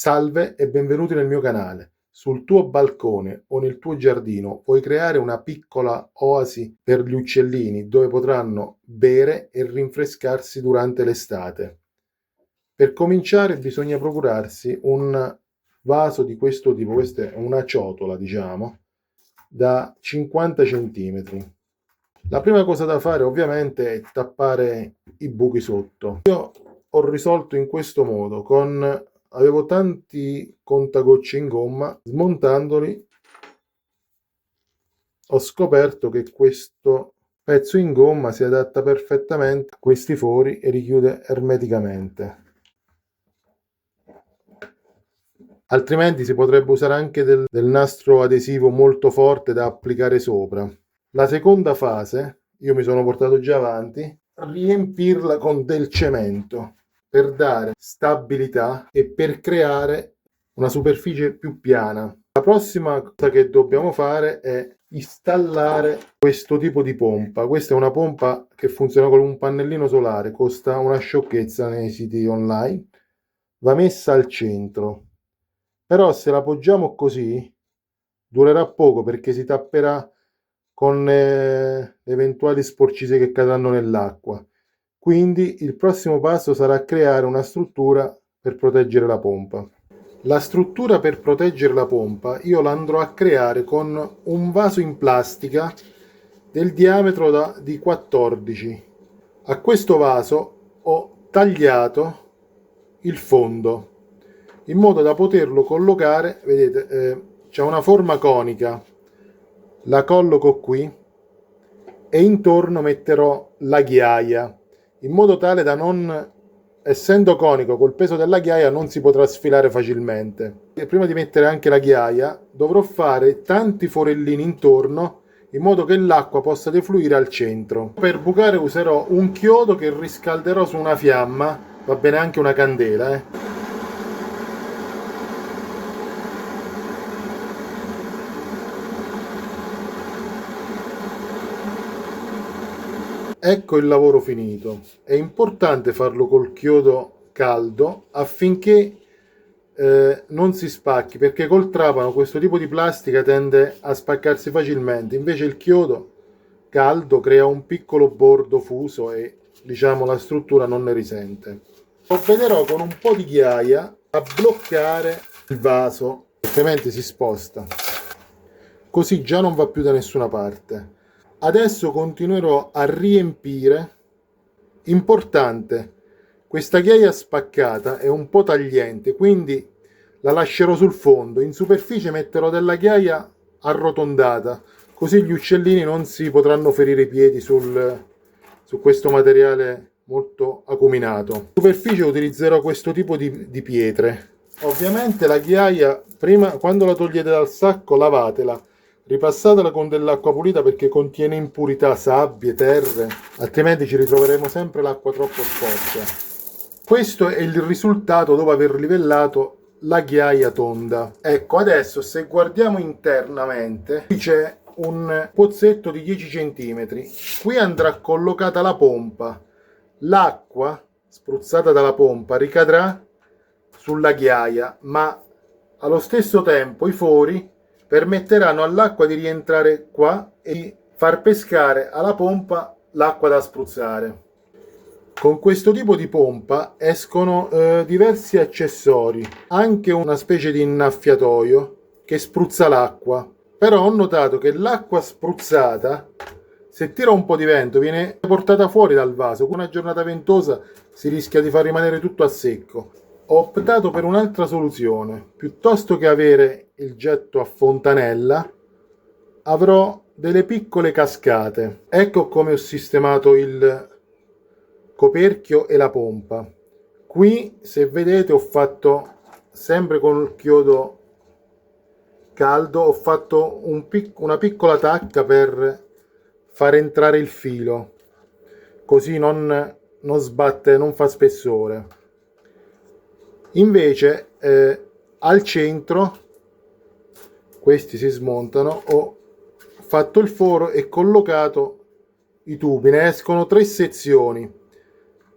Salve e benvenuti nel mio canale. Sul tuo balcone o nel tuo giardino puoi creare una piccola oasi per gli uccellini dove potranno bere e rinfrescarsi durante l'estate. Per cominciare bisogna procurarsi un vaso di questo tipo, questa è una ciotola, diciamo, da 50 cm. La prima cosa da fare ovviamente è tappare i buchi sotto. Io ho risolto in questo modo avevo tanti contagocce in gomma, smontandoli ho scoperto che questo pezzo in gomma si adatta perfettamente a questi fori e richiude ermeticamente. Altrimenti si potrebbe usare anche del nastro adesivo molto forte da applicare sopra. La seconda fase, io mi sono portato già avanti, riempirla con del cemento per dare stabilità e per creare una superficie più piana. La prossima cosa che dobbiamo fare è installare questo tipo di pompa. Questa è una pompa che funziona con un pannellino solare, costa una sciocchezza nei siti online, va messa al centro. Però se la poggiamo così durerà poco perché si tapperà con eventuali sporcizia che cadranno nell'acqua. Quindi il prossimo passo sarà creare una struttura per proteggere la pompa. La struttura per proteggere la pompa io la andrò a creare con un vaso in plastica del diametro di 14. A questo vaso ho tagliato il fondo in modo da poterlo collocare, vedete, c'è una forma conica, la colloco qui e intorno metterò la ghiaia in modo tale da non, essendo conico col peso della ghiaia, non si potrà sfilare facilmente. E prima di mettere anche la ghiaia dovrò fare tanti forellini intorno in modo che l'acqua possa defluire al centro. Per bucare userò un chiodo che riscalderò su una fiamma, va bene anche una candela. Ecco il lavoro finito. È importante farlo col chiodo caldo affinché non si spacchi, perché col trapano questo tipo di plastica tende a spaccarsi facilmente, invece il chiodo caldo crea un piccolo bordo fuso e diciamo la struttura non ne risente. Provvederò con un po' di ghiaia a bloccare il vaso, altrimenti si sposta. Così già non va più da nessuna parte. Adesso continuerò a riempire. Importante, questa ghiaia spaccata è un po' tagliente, quindi la lascerò sul fondo. In superficie metterò della ghiaia arrotondata, così gli uccellini non si potranno ferire i piedi su questo materiale molto acuminato. In superficie utilizzerò questo tipo di pietre. Ovviamente la ghiaia, prima, quando la togliete dal sacco, lavatela. Ripassatela con dell'acqua pulita perché contiene impurità, sabbie, terre, altrimenti ci ritroveremo sempre l'acqua troppo sporca. Questo è il risultato dopo aver livellato la ghiaia tonda. Ecco, adesso se guardiamo internamente, qui c'è un pozzetto di 10 cm. Qui andrà collocata la pompa. L'acqua spruzzata dalla pompa ricadrà sulla ghiaia, ma allo stesso tempo i fori permetteranno all'acqua di rientrare qua e di far pescare alla pompa l'acqua da spruzzare. Con questo tipo di pompa escono diversi accessori, anche una specie di innaffiatoio che spruzza l'acqua. Però ho notato che l'acqua spruzzata, se tira un po' di vento, viene portata fuori dal vaso. Con una giornata ventosa si rischia di far rimanere tutto a secco. Ho optato per un'altra soluzione. Piuttosto che avere il getto a fontanella, avrò delle piccole cascate. Ecco come ho sistemato il coperchio e la pompa. Qui, se vedete, ho fatto, sempre con il chiodo caldo, ho fatto una piccola tacca per far entrare il filo, così non sbatte, non fa spessore. Invece al centro, questi si smontano, ho fatto il foro e collocato i tubi. Ne escono 3 sezioni.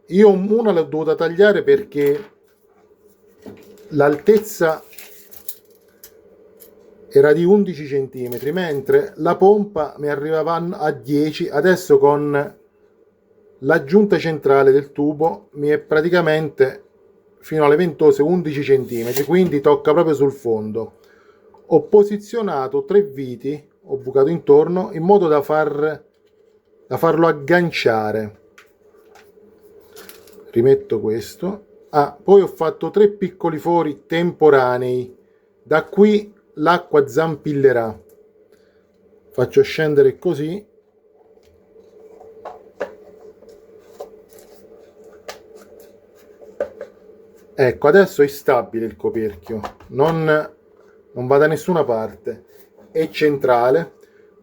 Io una l'ho dovuta tagliare perché l'altezza era di 11 cm, mentre la pompa mi arrivava a 10. Adesso con l'aggiunta centrale del tubo mi è praticamente fino alle ventose 11 cm, quindi tocca proprio sul fondo. Ho posizionato 3 viti, ho bucato intorno in modo da farlo agganciare. Rimetto questo. Poi ho fatto 3 piccoli fori temporanei, da qui l'acqua zampillerà. Faccio scendere così. Ecco, adesso è stabile il coperchio, non va da nessuna parte, è centrale,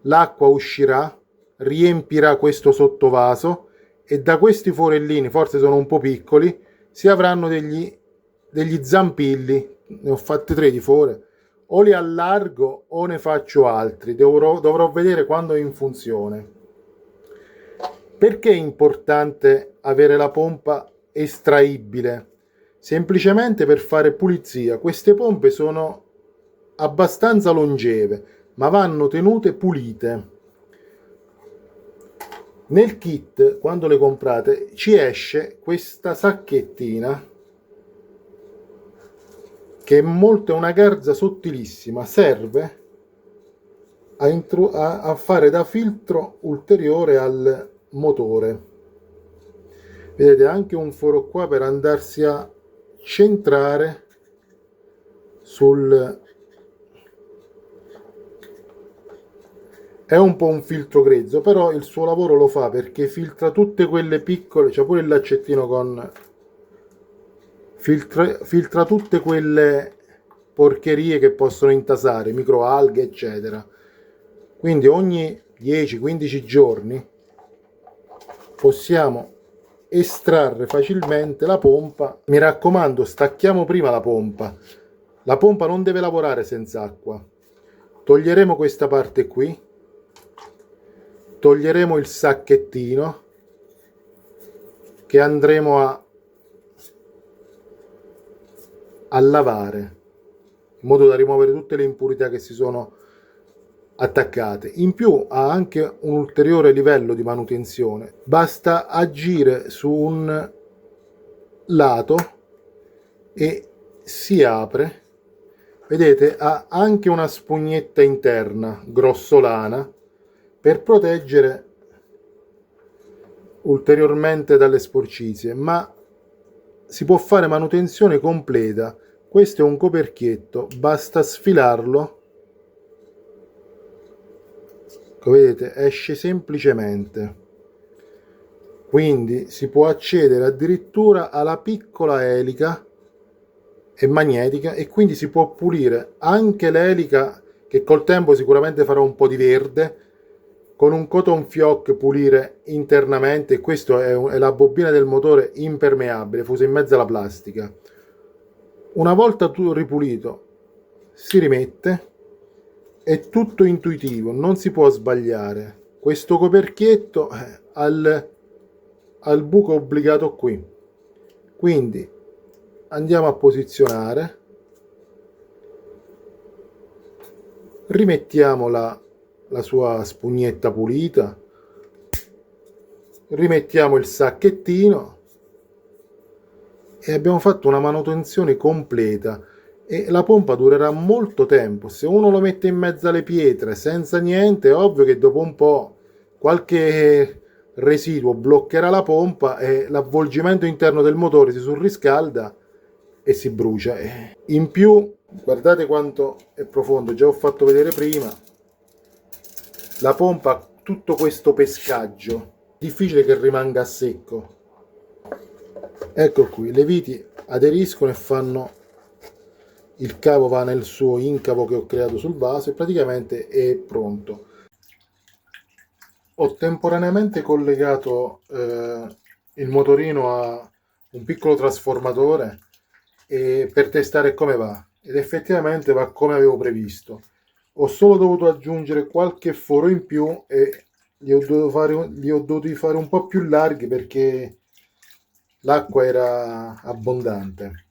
l'acqua uscirà, riempirà questo sottovaso e da questi forellini, forse sono un po' piccoli, si avranno degli zampilli. Ne ho fatti 3 di fore, o li allargo o ne faccio altri, dovrò vedere quando è in funzione. Perché è importante avere la pompa estraibile? Semplicemente per fare pulizia. Queste pompe sono abbastanza longeve, ma vanno tenute pulite. Nel kit, quando le comprate, ci esce questa sacchettina che è una garza sottilissima, serve a fare da filtro ulteriore al motore. Vedete anche un foro qua per andarsi a centrare è un po' un filtro grezzo, però il suo lavoro lo fa, perché filtra tutte quelle piccole, c'è pure il laccettino con filtra tutte quelle porcherie che possono intasare, microalghe eccetera. Quindi ogni 10-15 giorni possiamo estrarre facilmente la pompa. Mi raccomando, stacchiamo prima la pompa non deve lavorare senza acqua. Toglieremo questa parte qui, toglieremo il sacchettino che andremo a lavare in modo da rimuovere tutte le impurità che si sono attaccate. In più ha anche un ulteriore livello di manutenzione, basta agire su un lato e si apre. Vedete, ha anche una spugnetta interna grossolana per proteggere ulteriormente dalle sporcizie, ma si può fare manutenzione completa. Questo è un coperchietto, basta sfilarlo, come vedete esce semplicemente, quindi si può accedere addirittura alla piccola elica e magnetica, e quindi si può pulire anche l'elica, che col tempo sicuramente farà un po' di verde, con un cotton fioc pulire internamente. E questo è la bobina del motore impermeabile fusa in mezzo alla plastica. Una volta ripulito si rimette, è tutto intuitivo, non si può sbagliare. Questo coperchietto al buco obbligato qui, quindi andiamo a posizionare, rimettiamo la sua spugnetta pulita, rimettiamo il sacchettino e abbiamo fatto una manutenzione completa. E la pompa durerà molto tempo. Se uno lo mette in mezzo alle pietre senza niente, è ovvio che dopo un po' qualche residuo bloccherà la pompa e l'avvolgimento interno del motore si surriscalda e si brucia. In più, guardate quanto è profondo, già ho fatto vedere prima, la pompa ha tutto questo pescaggio, difficile che rimanga a secco. Ecco qui, le viti aderiscono e fanno, il cavo va nel suo incavo che ho creato sul vaso e praticamente è pronto. Ho temporaneamente collegato il motorino a un piccolo trasformatore per testare come va, ed effettivamente va come avevo previsto. Ho solo dovuto aggiungere qualche foro in più e li ho dovuti fare un po' più larghi perché l'acqua era abbondante.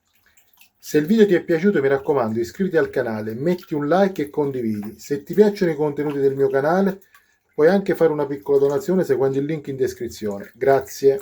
Se il video ti è piaciuto, mi raccomando, iscriviti al canale, metti un like e condividi. Se ti piacciono i contenuti del mio canale, puoi anche fare una piccola donazione seguendo il link in descrizione. Grazie.